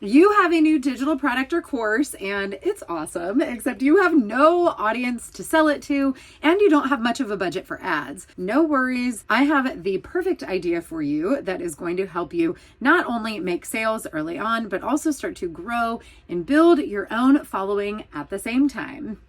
You have a new digital product or course and it's awesome, except you have no audience to sell it to and you don't have much of a budget for ads. No worries. I have the perfect idea for you that is going to help you not only make sales early on, but also start to grow and build your own following at the same time.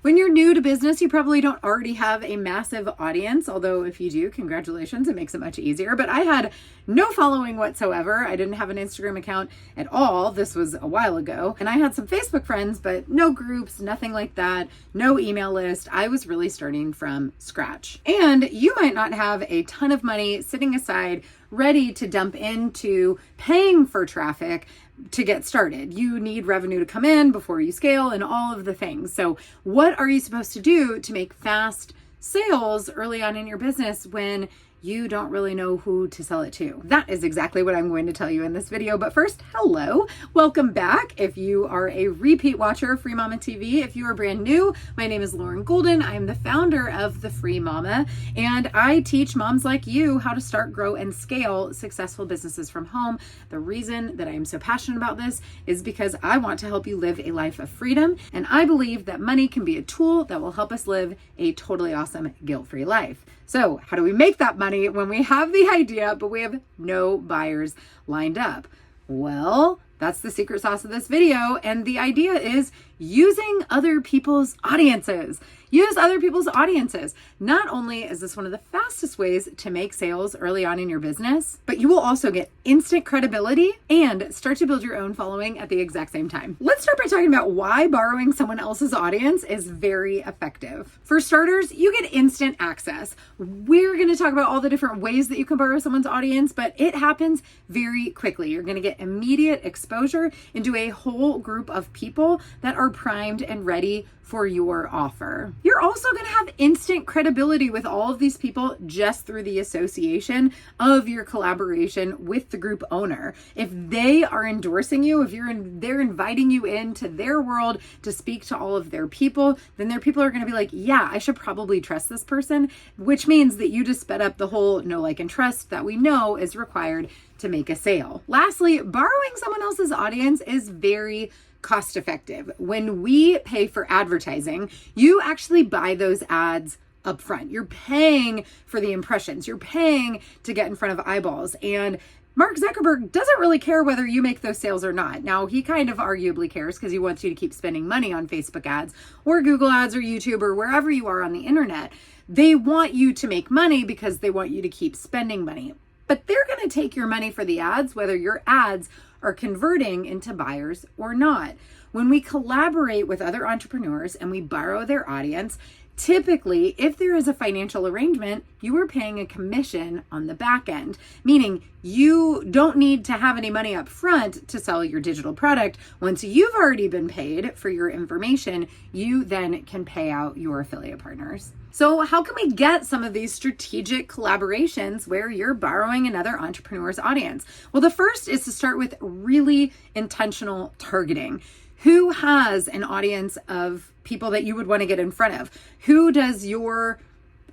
When you're new to business, you probably don't already have a massive audience, although if you do, congratulations, it makes it much easier. But I had no following whatsoever. I didn't have an Instagram account at all. This was a while ago. And I had some Facebook friends, but no groups, nothing like that, no email list. I was really starting from scratch. And you might not have a ton of money sitting aside ready to dump into paying for traffic to get started. You need revenue to come in before you scale and all of the things. So what are you supposed to do to make fast sales early on in your business when you don't really know who to sell it to? That is exactly what I'm going to tell you in this video. But first, hello, welcome back. If you are a repeat watcher of Free Mama TV, if you are brand new, my name is Lauren Golden. I am the founder of The Free Mama, and I teach moms like you how to start, grow, and scale successful businesses from home. The reason that I am so passionate about this is because I want to help you live a life of freedom, and I believe that money can be a tool that will help us live a totally awesome, guilt-free life. So how do we make that money when we have the idea, but we have no buyers lined up? Well, that's the secret sauce of this video. And the idea is using other people's audiences. Use other people's audiences. Not only is this one of the fastest ways to make sales early on in your business, but you will also get instant credibility and start to build your own following at the exact same time. Let's start by talking about why borrowing someone else's audience is very effective. For starters, you get instant access. We're going to talk about all the different ways that you can borrow someone's audience, but it happens very quickly. You're going to get immediate exposure into a whole group of people that are primed and ready for your offer. You're also going to have instant credibility with all of these people just through the association of your collaboration with the group owner. If they are endorsing you, if they're inviting you into their world to speak to all of their people, then their people are going to be like, yeah, I should probably trust this person, which means that you just sped up the whole know, like, and trust that we know is required to make a sale. Lastly, borrowing someone else's audience is very cost effective. When we pay for advertising, you actually buy those ads up front. You're paying for the impressions. You're paying to get in front of eyeballs. And Mark Zuckerberg doesn't really care whether you make those sales or not. Now, he kind of arguably cares because he wants you to keep spending money on Facebook ads or Google ads or YouTube or wherever you are on the internet. They want you to make money because they want you to keep spending money. But they're going to take your money for the ads, whether your ads are converting into buyers or not. When we collaborate with other entrepreneurs and we borrow their audience, typically, if there is a financial arrangement, you are paying a commission on the back end, meaning you don't need to have any money up front to sell your digital product. Once you've already been paid for your information, you then can pay out your affiliate partners. So how can we get some of these strategic collaborations where you're borrowing another entrepreneur's audience? Well, the first is to start with really intentional targeting. Who has an audience of people that you would want to get in front of? Who does your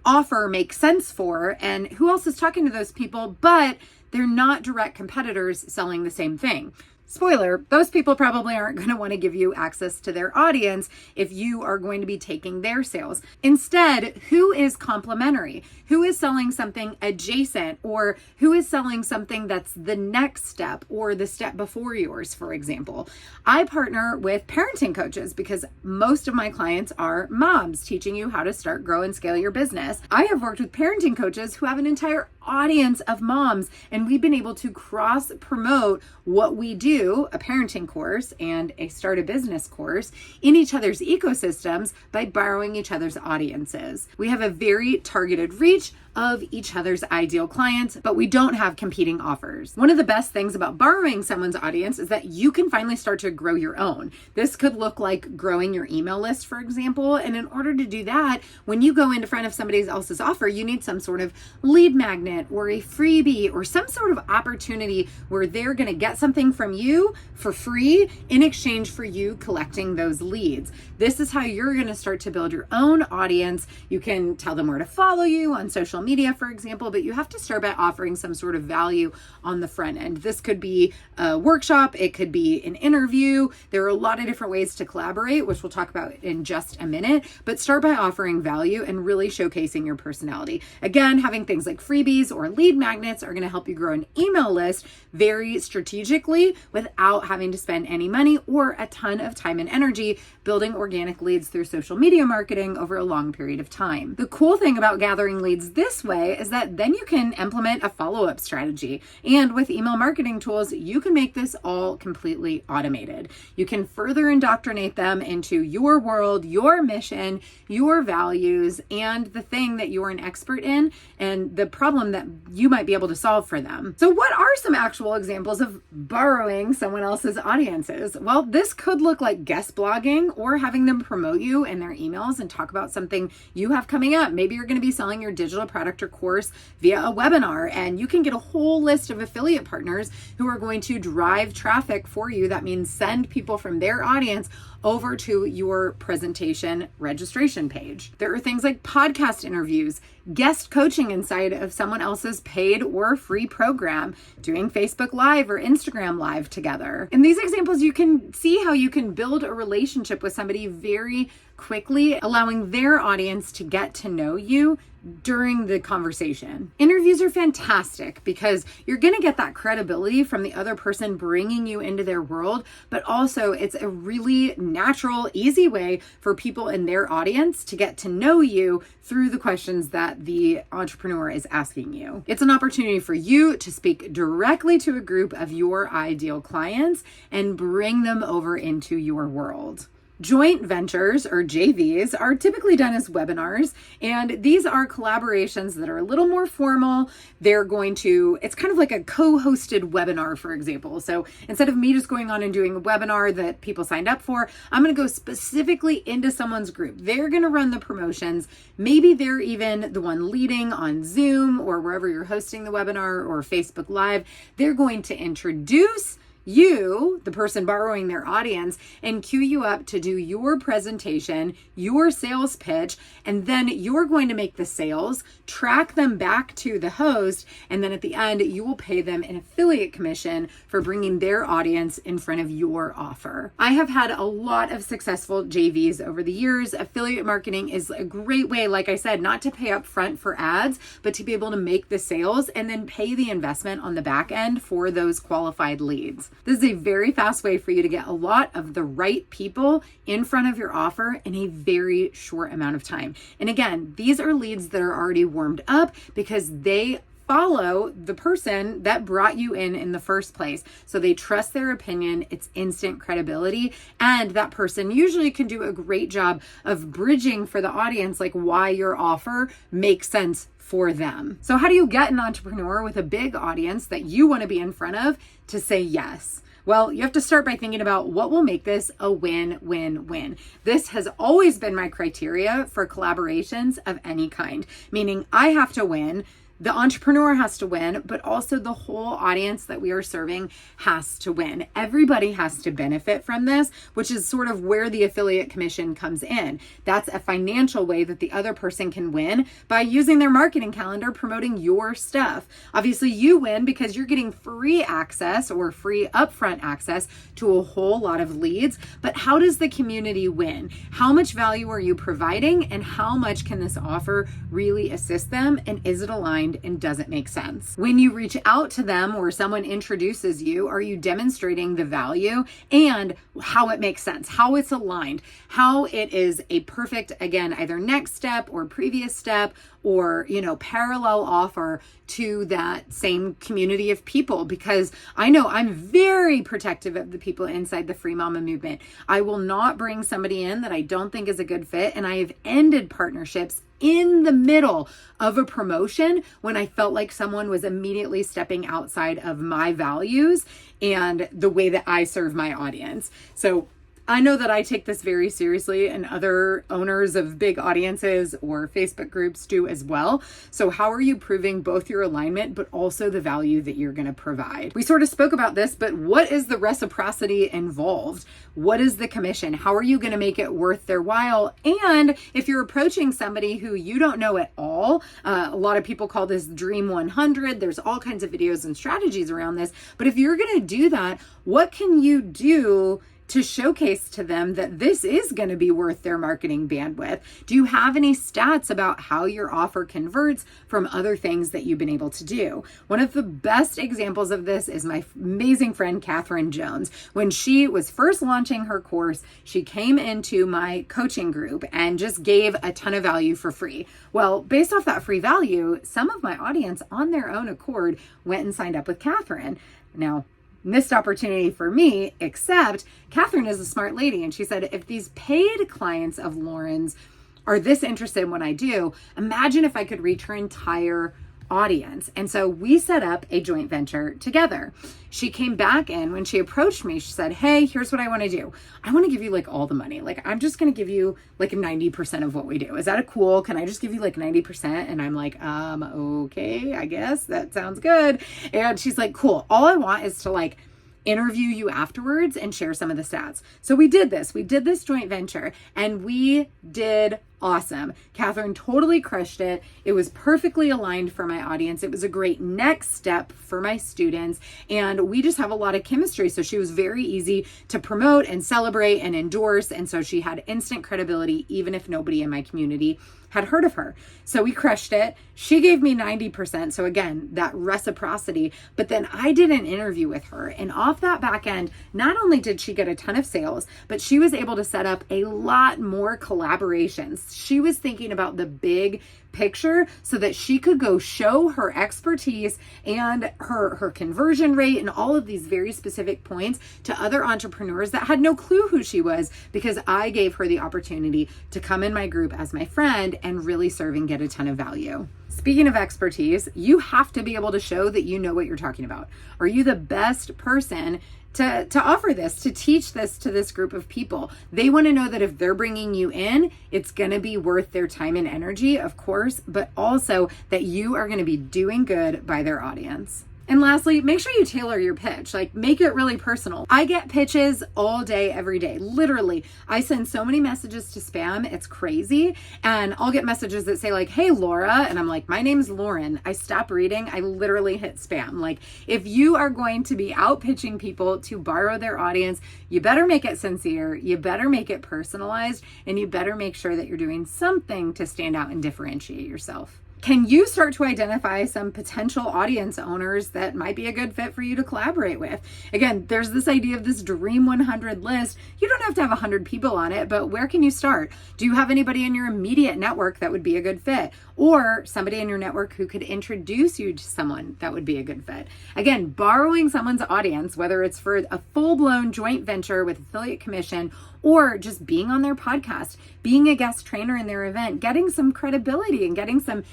offer make sense for? And who else is talking to those people, but they're not direct competitors selling the same thing? Spoiler, those people probably aren't going to want to give you access to their audience if you are going to be taking their sales. Instead, who is complementary? Who is selling something adjacent, or who is selling something that's the next step or the step before yours, for example? I partner with parenting coaches because most of my clients are moms teaching you how to start, grow, and scale your business. I have worked with parenting coaches who have an entire audience of moms, and we've been able to cross promote what we do, a parenting course and a start a business course, in each other's ecosystems by borrowing each other's audiences. We have a very targeted reach of each other's ideal clients, but we don't have competing offers. One of the best things about borrowing someone's audience is that you can finally start to grow your own. This could look like growing your email list, for example. And in order to do that, when you go into front of somebody else's offer, you need some sort of lead magnet or a freebie or some sort of opportunity where they're going to get something from you for free in exchange for you collecting those leads. This is how you're going to start to build your own audience. You can tell them where to follow you on social media, for example, but you have to start by offering some sort of value on the front end. This could be a workshop, it could be an interview. There are a lot of different ways to collaborate, which we'll talk about in just a minute, but start by offering value and really showcasing your personality. Again, having things like freebies or lead magnets are going to help you grow an email list very strategically without having to spend any money or a ton of time and energy building organic leads through social media marketing over a long period of time. The cool thing about gathering leads this way is that then you can implement a follow-up strategy. And with email marketing tools, you can make this all completely automated. You can further indoctrinate them into your world, your mission, your values, and the thing that you're an expert in and the problem that you might be able to solve for them. So what are some actual examples of borrowing someone else's audiences? Well, this could look like guest blogging or having them promote you in their emails and talk about something you have coming up. Maybe you're going to be selling your digital product or course via a webinar, and you can get a whole list of affiliate partners who are going to drive traffic for you. That means send people from their audience over to your presentation registration page. There are things like podcast interviews, guest coaching inside of someone else's paid or free program, doing Facebook Live or Instagram Live together. In these examples, you can see how you can build a relationship with somebody very quickly, allowing their audience to get to know you during the conversation. Interviews are fantastic because you're going to get that credibility from the other person bringing you into their world, but also it's a really natural, easy way for people in their audience to get to know you through the questions that the entrepreneur is asking you. It's an opportunity for you to speak directly to a group of your ideal clients and bring them over into your world. Joint ventures or JVs are typically done as webinars, and these are collaborations that are a little more formal. It's kind of like a co-hosted webinar, for example. So instead of me just going on and doing a webinar that people signed up for, I'm going to go specifically into someone's group. They're going to run the promotions. Maybe they're even the one leading on Zoom or wherever you're hosting the webinar or Facebook Live. They're going to introduce you, the person borrowing their audience, and cue you up to do your presentation, your sales pitch, and then you're going to make the sales, track them back to the host, and then at the end, you will pay them an affiliate commission for bringing their audience in front of your offer. I have had a lot of successful JVs over the years. Affiliate marketing is a great way, like I said, not to pay up front for ads, but to be able to make the sales and then pay the investment on the back end for those qualified leads. This is a very fast way for you to get a lot of the right people in front of your offer in a very short amount of time. And again, these are leads that are already warmed up because they follow the person that brought you in the first place. So they trust their opinion, it's instant credibility, and that person usually can do a great job of bridging for the audience, like why your offer makes sense for them. So how do you get an entrepreneur with a big audience that you want to be in front of to say yes? Well, you have to start by thinking about what will make this a win-win-win. This has always been my criteria for collaborations of any kind, meaning I have to win, the entrepreneur has to win, but also the whole audience that we are serving has to win. Everybody has to benefit from this, which is sort of where the affiliate commission comes in. That's a financial way that the other person can win by using their marketing calendar promoting your stuff. Obviously, you win because you're getting free access or free upfront access to a whole lot of leads. But how does the community win? How much value are you providing, and how much can this offer really assist them? And is it aligned and does it make sense? When you reach out to them or someone introduces you, are you demonstrating the value and how it makes sense, how it's aligned, how it is a perfect, again, either next step or previous step, or, parallel offer to that same community of people, because I know I'm very protective of the people inside the Free Mama movement. I will not bring somebody in that I don't think is a good fit. And I have ended partnerships in the middle of a promotion when I felt like someone was immediately stepping outside of my values and the way that I serve my audience. So I know that I take this very seriously, and other owners of big audiences or Facebook groups do as well. So how are you proving both your alignment, but also the value that you're going to provide? We sort of spoke about this, but what is the reciprocity involved? What is the commission? How are you going to make it worth their while? And if you're approaching somebody who you don't know at all, a lot of people call this Dream 100. There's all kinds of videos and strategies around this. But if you're going to do that, what can you do to showcase to them that this is going to be worth their marketing bandwidth? Do you have any stats about how your offer converts from other things that you've been able to do? One of the best examples of this is my amazing friend, Catherine Jones. When she was first launching her course, she came into my coaching group and just gave a ton of value for free. Well, based off that free value, some of my audience on their own accord went and signed up with Catherine. Now, missed opportunity for me, except Catherine is a smart lady. And she said, if these paid clients of Lauren's are this interested in what I do, imagine if I could reach her entire audience. And so we set up a joint venture together. She came back in when she approached me. She said, hey, here's what I want to do. I want to give you like all the money. Like, I'm just going to give you like 90% of what we do. Is that a cool? Can I just give you like 90%? And I'm like, okay, I guess that sounds good. And she's like, cool. All I want is to like interview you afterwards and share some of the stats. So we did this joint venture, and we did awesome. Catherine totally crushed it. It was perfectly aligned for my audience. It was a great next step for my students, and we just have a lot of chemistry. So she was very easy to promote and celebrate and endorse. And so she had instant credibility, even if nobody in my community had heard of her. So we crushed it. She gave me 90%. So again, that reciprocity. But then I did an interview with her, and off that back end, not only did she get a ton of sales, but she was able to set up a lot more collaborations. She was thinking about the big picture so that she could go show her expertise and her conversion rate and all of these very specific points to other entrepreneurs that had no clue who she was, because I gave her the opportunity to come in my group as my friend and really serve and get a ton of value. Speaking of expertise, you have to be able to show that you know what you're talking about. Are you the best person to offer this, to teach this to this group of people? They want to know that if they're bringing you in, it's going to be worth their time and energy, of course, but also that you are going to be doing good by their audience. And lastly, make sure you tailor your pitch. Like, make it really personal. I get pitches all day, every day. Literally, I send so many messages to spam. It's crazy. And I'll get messages that say like, hey, Laura. And I'm like, my name's Lauren. I stop reading. I literally hit spam. Like, if you are going to be out pitching people to borrow their audience, you better make it sincere. You better make it personalized. And you better make sure that you're doing something to stand out and differentiate yourself. Can you start to identify some potential audience owners that might be a good fit for you to collaborate with? Again, there's this idea of this Dream 100 list. You don't have to have 100 people on it, but where can you start? Do you have anybody in your immediate network that would be a good fit? Or somebody in your network who could introduce you to someone that would be a good fit? Again, borrowing someone's audience, whether it's for a full-blown joint venture with affiliate commission or just being on their podcast, being a guest trainer in their event, getting some credibility and getting some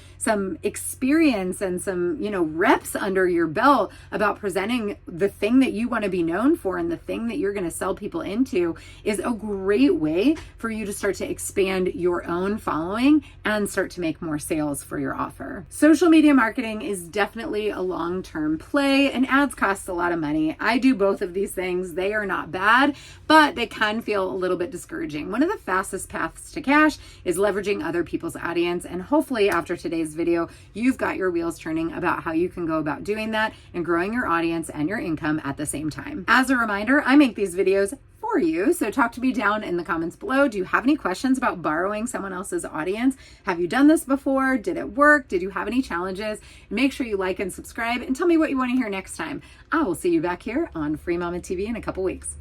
experience and some, reps under your belt about presenting the thing that you want to be known for and the thing that you're going to sell people into is a great way for you to start to expand your own following and start to make more sales for your offer. Social media marketing is definitely a long-term play, and ads cost a lot of money. I do both of these things. They are not bad, but they can feel a little bit discouraging. One of the fastest paths to cash is leveraging other people's audience, and hopefully after today's video, you've got your wheels turning about how you can go about doing that and growing your audience and your income at the same time. As a reminder, I make these videos for you, so talk to me down in the comments below. Do you have any questions about borrowing someone else's audience? Have you done this before? Did it work? Did you have any challenges? Make sure you like and subscribe and tell me what you want to hear next time. I will see you back here on Free Mama TV in a couple weeks.